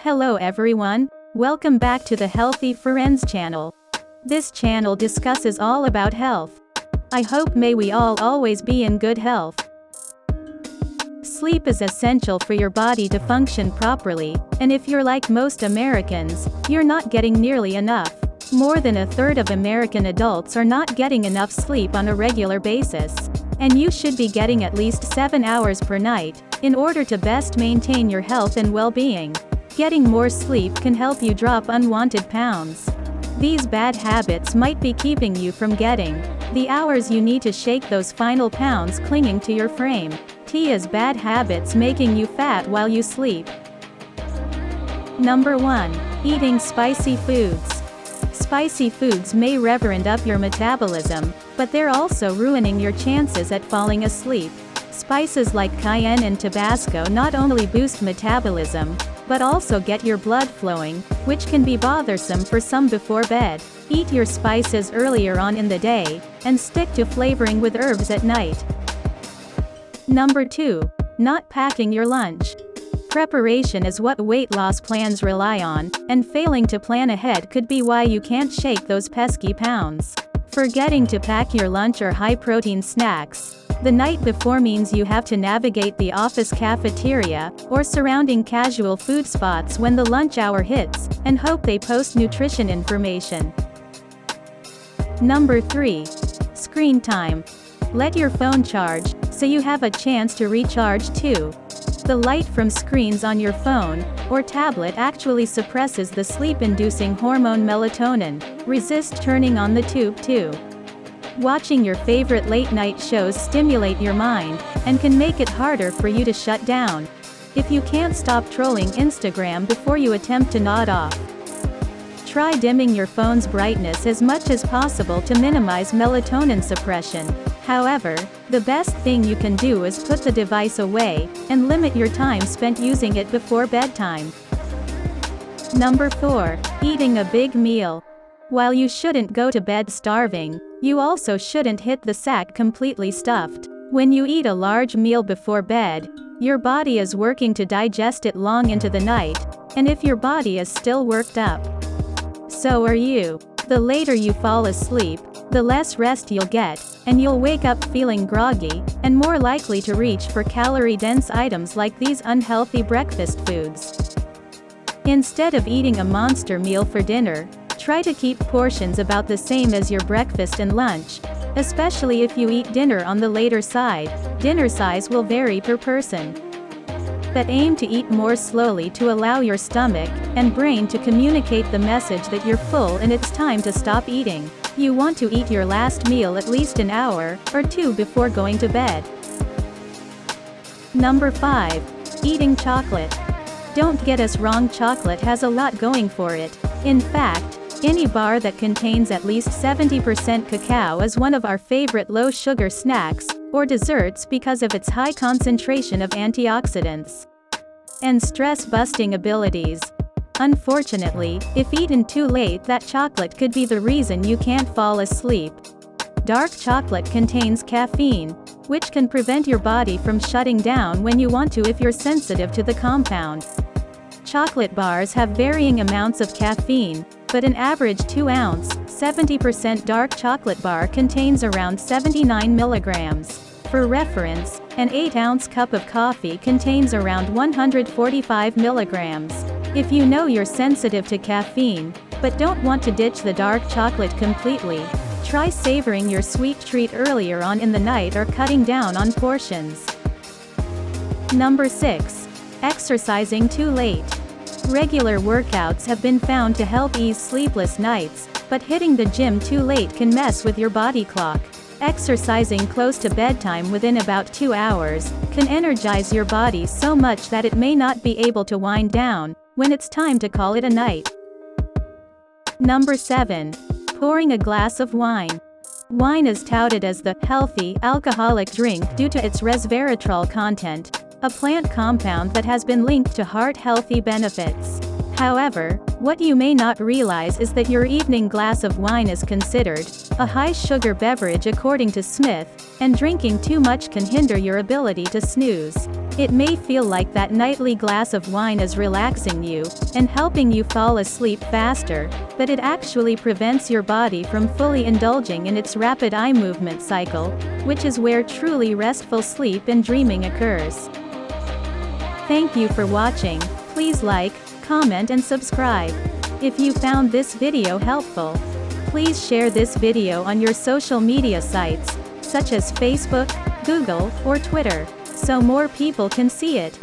Hello everyone, welcome back to the Healthy Friends channel. This channel discusses all about health. I hope may we all always be in good health. Sleep is essential for your body to function properly, and if you're like most Americans, you're not getting nearly enough. More than a third of American adults are not getting enough sleep on a regular basis. And you should be getting at least 7 hours per night, in order to best maintain your health and well-being. Getting more sleep can help you drop unwanted pounds. These bad habits might be keeping you from getting the hours you need to shake those final pounds clinging to your frame. T is bad habits making you fat while you sleep. Number 1. Eating spicy foods. Spicy foods may reverend up your metabolism, but they're also ruining your chances at falling asleep. Spices like cayenne and Tabasco not only boost metabolism, but also get your blood flowing, which can be bothersome for some before bed. Eat your spices earlier on in the day, and stick to flavoring with herbs at night. Number 2. Not packing your lunch. Preparation is what weight loss plans rely on, and failing to plan ahead could be why you can't shake those pesky pounds. Forgetting to pack your lunch or high-protein snacks the night before means you have to navigate the office cafeteria, or surrounding casual food spots when the lunch hour hits, and hope they post nutrition information. Number 3. Screen time. Let your phone charge, so you have a chance to recharge too. The light from screens on your phone or tablet actually suppresses the sleep-inducing hormone melatonin. Resist turning on the tube too. Watching your favorite late-night shows stimulate your mind, and can make it harder for you to shut down. If you can't stop trolling Instagram before you attempt to nod off. Try dimming your phone's brightness as much as possible to minimize melatonin suppression. However, the best thing you can do is put the device away, and limit your time spent using it before bedtime. Number 4. Eating a big meal. While you shouldn't go to bed starving, you also shouldn't hit the sack completely stuffed. When you eat a large meal before bed, your body is working to digest it long into the night, and if your body is still worked up, so are you. The later you fall asleep, the less rest you'll get, and you'll wake up feeling groggy, and more likely to reach for calorie-dense items like these unhealthy breakfast foods. Instead of eating a monster meal for dinner, try to keep portions about the same as your breakfast and lunch, especially if you eat dinner on the later side. Dinner size will vary per person. But aim to eat more slowly to allow your stomach and brain to communicate the message that you're full and it's time to stop eating. You want to eat your last meal at least an hour or 2 before going to bed. Number 5. Eating chocolate. Don't get us wrong, chocolate has a lot going for it. In fact, any bar that contains at least 70% cacao is one of our favorite low-sugar snacks or desserts because of its high concentration of antioxidants and stress-busting abilities. Unfortunately, if eaten too late, that chocolate could be the reason you can't fall asleep. Dark chocolate contains caffeine, which can prevent your body from shutting down when you want to if you're sensitive to the compound. Chocolate bars have varying amounts of caffeine, but an average 2-ounce, 70% dark chocolate bar contains around 79 milligrams. For reference, an 8-ounce cup of coffee contains around 145 milligrams. If you know you're sensitive to caffeine, but don't want to ditch the dark chocolate completely, try savoring your sweet treat earlier on in the night or cutting down on portions. Number 6. Exercising too late. Regular workouts have been found to help ease sleepless nights, but hitting the gym too late can mess with your body clock. Exercising close to bedtime within about 2 hours can energize your body so much that it may not be able to wind down when it's time to call it a night. Number 7. Pouring a glass of wine. Wine is touted as the healthy alcoholic drink due to its resveratrol content, a plant compound that has been linked to heart-healthy benefits. However, what you may not realize is that your evening glass of wine is considered a high-sugar beverage according to Smith, and drinking too much can hinder your ability to snooze. It may feel like that nightly glass of wine is relaxing you, and helping you fall asleep faster, but it actually prevents your body from fully indulging in its rapid eye movement cycle, which is where truly restful sleep and dreaming occurs. Thank you for watching. Please like, comment and subscribe. If you found this video helpful, please share this video on your social media sites, such as Facebook, Google, or Twitter, so more people can see it.